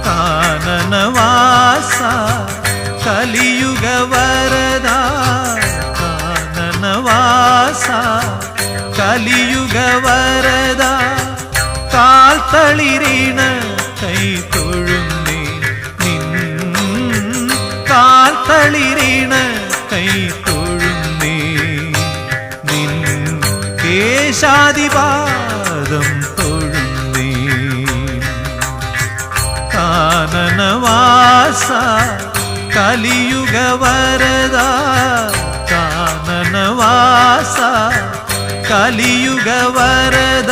കാനനവാസ കലിയുഗ വരദ കാനനവാസ കലിയുഗ വരദ കാൽ തളിരീണ കൈ തൊഴുന്നേ കാൽ തളിരീണ കൈ തൊഴുന്നേ നിൻ കേശാദിപാദം തൊഴുന്നേ കാനനവാസ കലിയുഗ വരദ കാനനവാസ കലിയുഗ വരദ